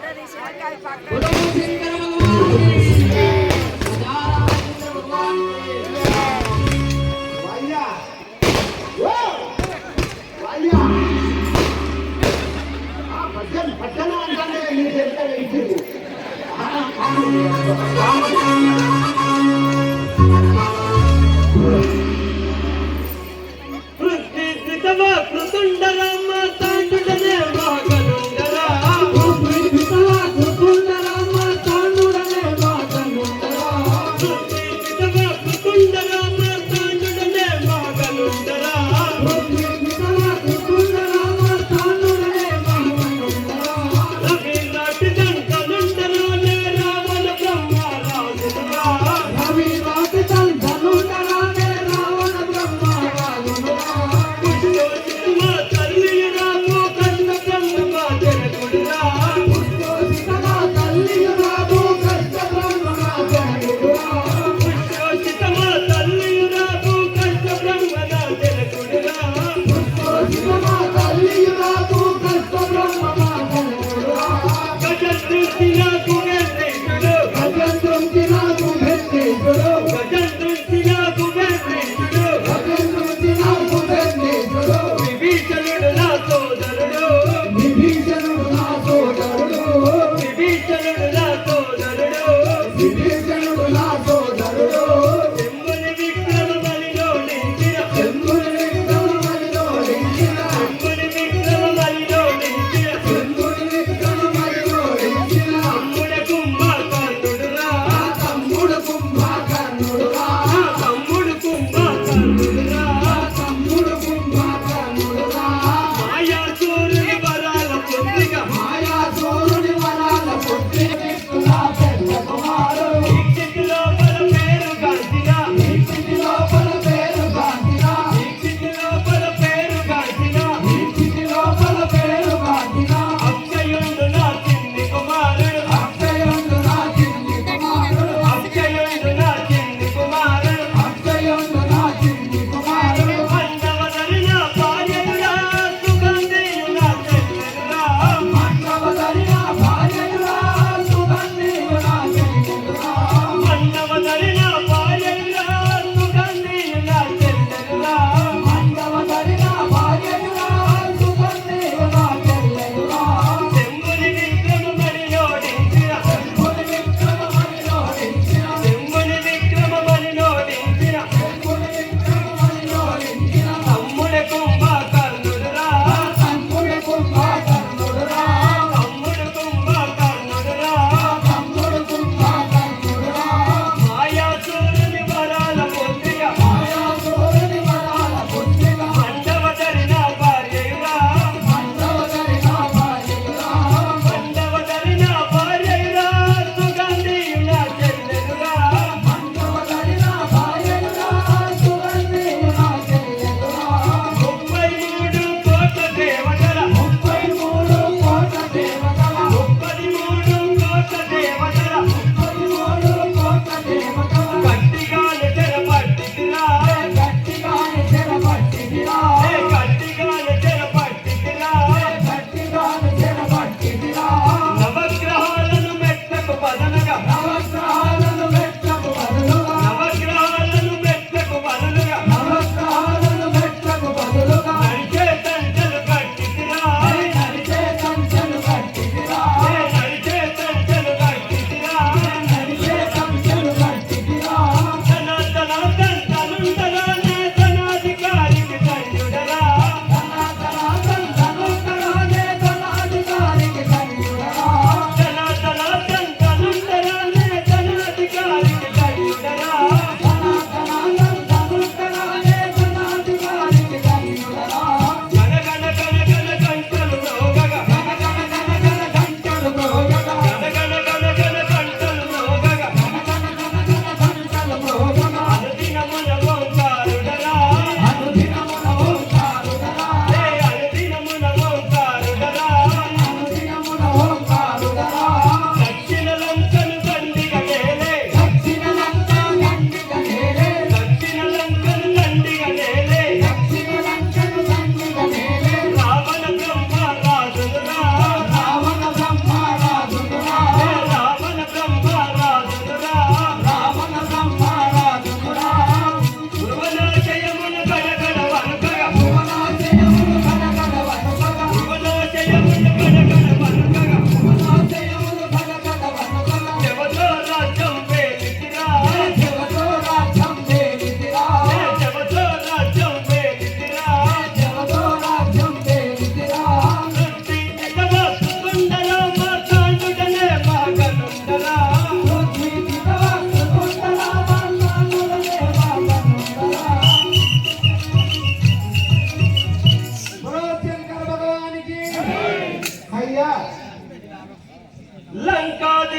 order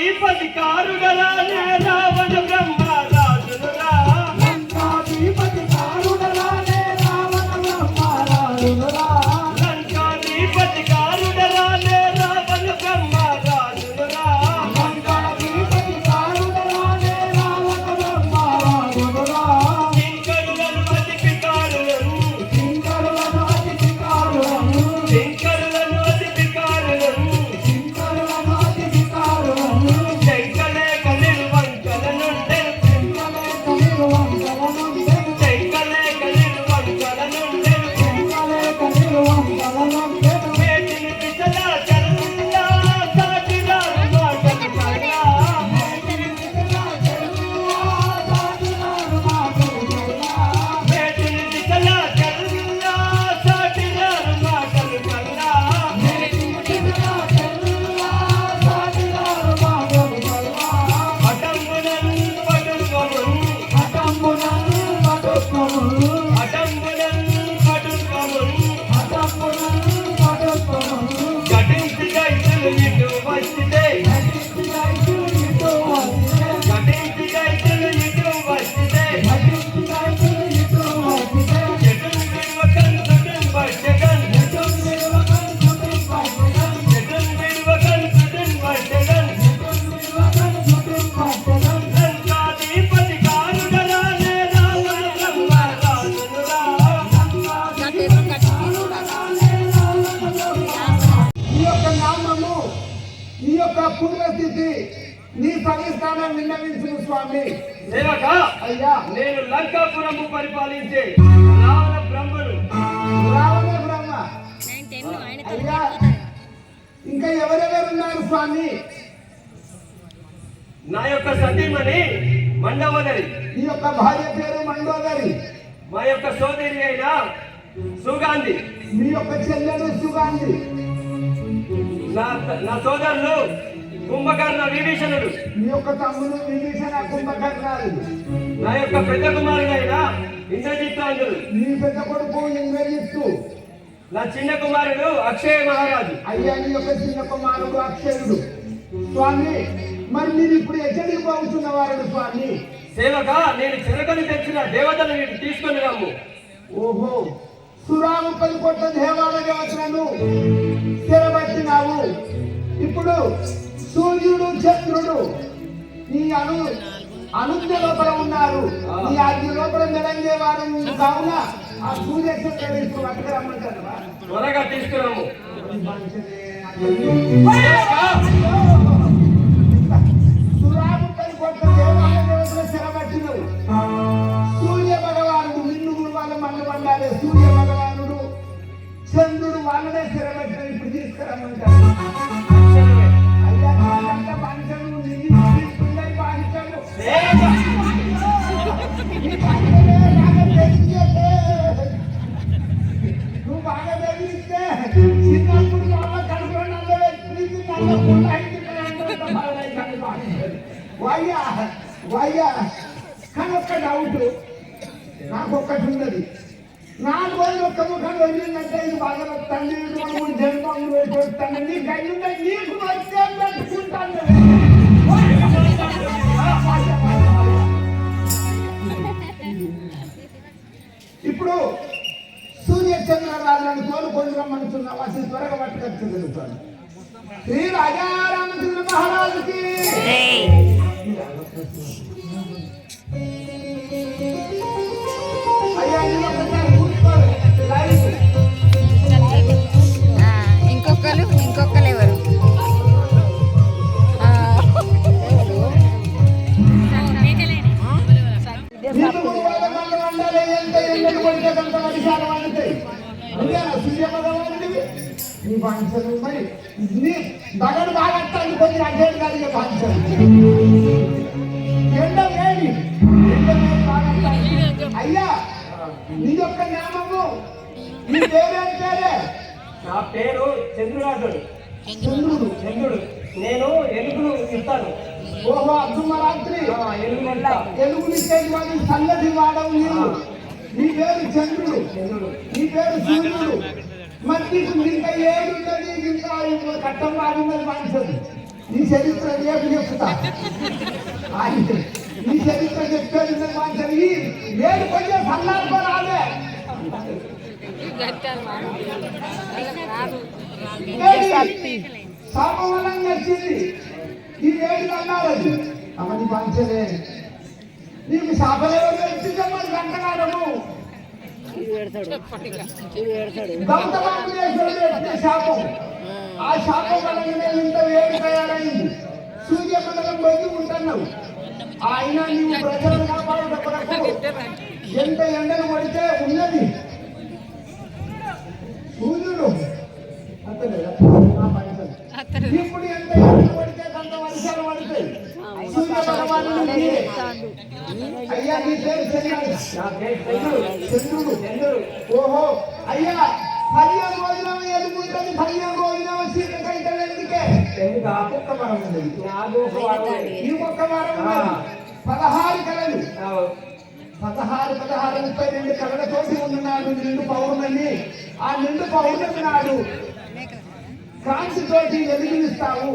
లంకాధిపతి కారుడరా Ravana బ్రహ్మ రాజునురా లంకాధిపతి కారుడరా రావణ బ్రహ్మ రాజునురా లంకాధిపతి కారుడరా రావణ బ్రహ్మ రాజునురా లంకాధిపతి కారుడరా రావణ బ్రహ్మ రాజునురా కింకరులను అతిపి కారులను కింకరులను అతిపి కారులను కింకరులను అతిపి కారులను కింకరులను అతిపి కారులను శంకలేక నిర్వంకలనుండెను శంకలేక నిర్వంకలనుండెను శంకలేక నిర్వంకలనుండెను శంకలేక నిర్వంకలనుండెను వేటిని పిసలా చల్లా సాటిరారు మాటలు కల్లా వేటిని పిసలా చల్లా సాటిరారు మాటలు కల్లా అటంబునన్ పటుకము అటంబునన్ పటుకము ఘటించి గైతులు ఇటు వచ్చితే ఘటించి గైతులు ఇటు వచ్చితే చెటున్ విడువకన్ సుటున్ వచ్చగన్ చెటున్ విడువకన్ సుటున్ వచ్చగన్ లంకాధిపతి కారుడరా రావణ బ్రహ్మ రాజునురా ఈ యొక్క నామము ఈ యొక్క పుణ్యస్థితి నీ సవిస్థానం విన్నవించును స్వామి. సేవక అయ్యా నేను లంకాపురము పరిపాలించే రావణ బ్రహ్మను రావణ బ్రహ్మ అయ్యా ఇంకా ఎవరెవరు ఉన్నారు స్వామి? నా యొక్క సతీమణి మండవదరి ఈ యొక్క భార్య పేరు మండోదరి, మా యొక్క సోదరి అయిన సుగాంధి మీ యొక్క చెల్లెలు సుగాంధి, నా సోదరులు కుంభకర్ణ విభీషణుడు మీ యొక్క తమ్ముడు విభీషణ కుంభకర్ణాలు, నా యొక్క పెద్ద కుమారుడైన ఇంద్రజిత్తాంజుడు మీ పెద్ద కొడుకు ఇంద్రజిత్తు, నా చిన్న కుమారుడు అక్షయ మహారాజు అయ్యా నీ యొక్క చిన్న కుమారుడు అక్షయుడు. స్వామి మరి మీరు ఇప్పుడు ఎక్కడికి పోతున్న వారు స్వామి? సేవక నేను చెరకని తెచ్చిన దేవతలు వీటిని తీసుకొని రాము. ఓహో, సురాము 10 కోట్ల దేవాల దేవతలను స్థిరపట్టినావు. ఇప్పుడు సూర్యుడు చంద్రుడు ఈ అనుజ్ఞ లోపల ఉన్నారు. ఈ అగ్ని లోపల మెలంగే వారు కావున ఆ సూర్య చంద్రుడు పట్టుకురమ్మంటారు. త్వరగా తీసుకురాము. సురాము 10 కోట్ల దేవాల దేవతలు స్థిరపట్టినవు. సూర్య భగవానుడు నిన్ను గురువాల మన్ను వండాలి. సూర్య భగవానుడు చంద్రుడు వాళ్ళనే స్థిరపట్టిన ఇప్పుడు తీసుకురమ్మంటారు. అయ్యా నీకంట బానిసలు తీసుకున్నాయి బానిసలు. నువ్వు బాగా బెదిరిస్తే చిన్నప్పుడు బాగా కడుపులో వయ్యా కానీ ఒక్క డౌట్ నాకు ఒక్కటి ఉన్నది. నాకు ఒక్క ముఖం వెళ్ళిందంటే ఇది బాగా తండ్రి జన్మం వేసుకొస్తాను. నీ గయ్యుంటే నీకు వచ్చే పెట్టుకుంటాను. ఇప్పుడు సూర్య చంద్రరాజులను తోలుకొని రమ్మంటున్నావు. అసలు త్వరగా పట్టుకొచ్చగలుగుతాను. శ్రీ రాజారామచంద్ర మహారాజుకి అయ్యా ఇంకొకరు ఎవరు? సూర్య భగవానుడివి నీ బాంఛలు మరి నీ బగడు బాగా కొంచెం అడ్డేది కాదు. ఇక బాంఛలు ఎండ వేడి అయ్యా నీ యొక్క నామము నీ పేరేం పేరే? నా పేరు చంద్రురాజుడు. చంద్రుడు చంద్రుడు. నేను ఎలుగులు ఇస్తాను. ఓహో అర్ధమరాత్రి ఎలుగునిచ్చేది వాడి సల్లటి వాడవు నీవు. నీ పేరు చంద్రుడు, నీ పేరు సూర్యుడు. మరి నీకు ఇంకా ఏడున్నది, ఇంకా కట్టం బాగున్నది బానిసది. నీ చరిత్ర రేపు చెప్తా నీ చరిత్ర చెప్పేది మాంచాలి ఏడు కొంచెం సల్లాడుకో రాలే శాపవలం నచ్చింది ఈ ఏడు అన్నారు అవన్నీ పంచలే నీకు శాపలేవో వచ్చిందే మరి గంటగాడము గౌతమామునేశ్వరుడు శాపం ఆ శాపం వలన ఇంత వేడి తయారైంది సూర్యమండలం పోయి ఉంటున్నావు ఆయన నీవు ప్రజలను కాపాడుట కొరకు ఎంత ఎండలు పడితే ఉన్నది సూర్యుడు ఇప్పుడు ఎంత ఎండలు పడితే అంత వర్షాలు పడతాయి సూర్య భగవానుడు అయ్యా నీ పేరు చంద్రుడు ఓహో అయ్యా 15 రోజులు ఎదుగుంటుంది 15 రోజులు సీతకైతే ఎందుకే ఎందుకు ఆ కుక్క మరం ఉంది ఈ కుక్క మరం 16 కళలు 32 కళలతోటి ఉన్నాడు నిండు పౌర్ణమి ఆ నిండు పౌర్ణమి నాడు కాంతితోటి వెలుగునిస్తావు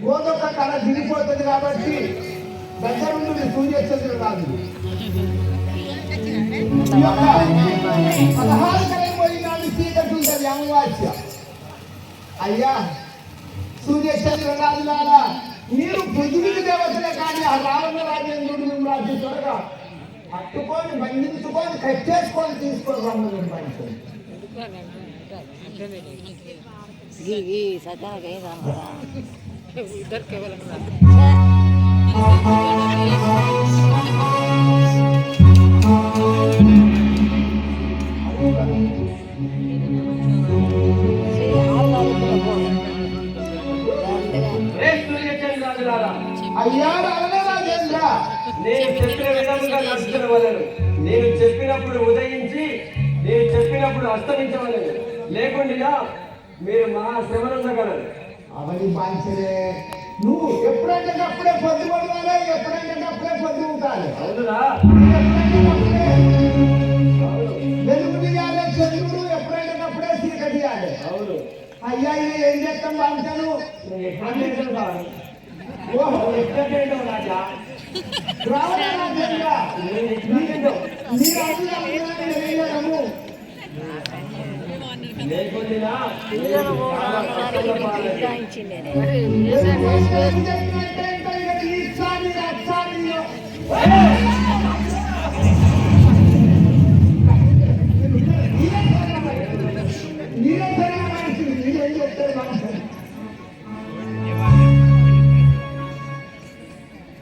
గోదొక్క కళ దిగిపోతుంది కాబట్టి దగ్గరుండి సూర్యచంద్రుడు రాదు 16 కళలు పోయినాడు చీకటి ఉంటుంది అమావాస్య అయ్యా సూర్యచంద్రుడు రాజులారా మీరు పృథ్వీకి దేవతలే కానీ ఆ రావణ రాజేంద్రుడు రాజు త్వరగా పట్టుకొని బంధించుకొని కట్టేసుకొని తీసుకొని రమ్మని పడుతుంది అయ్యా రాజేంద్ర నేను చెప్పిన విధంగా నడుచుకున్న వలన నేను చెప్పినప్పుడు ఉదయించి నేను చెప్పినప్పుడు అస్తమించవలను లేకుండా మీరు మహాశ్రమనుందగలరు అవన్నీ బాంచలే నువ్వు ఎప్పుడంటే అప్పుడే పొద్దు పడవాలి ఎప్పుడంటే అప్పుడే పొద్దు ఉంటాలి అవునురా వెలుగు తీయాలి చంద్రుడు ఎప్పుడంటే అప్పుడే చీకటి తీయాలి అవును అయ్యా ఇది ఏం చేస్తాం బాంచను ఓహో రాజా రాజేంద్ర లేకుండా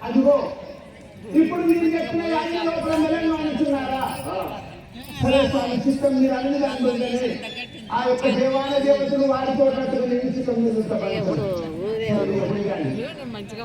అదిగో ఇప్పుడు మీరు చెప్పిన లోపల మెలంగా సరే స్వామి చిత్తం మీరు అన్ని దాని ఆ యొక్క దేవాల దేవతలు వారితో నేను చిత్తం మీద మంచిగా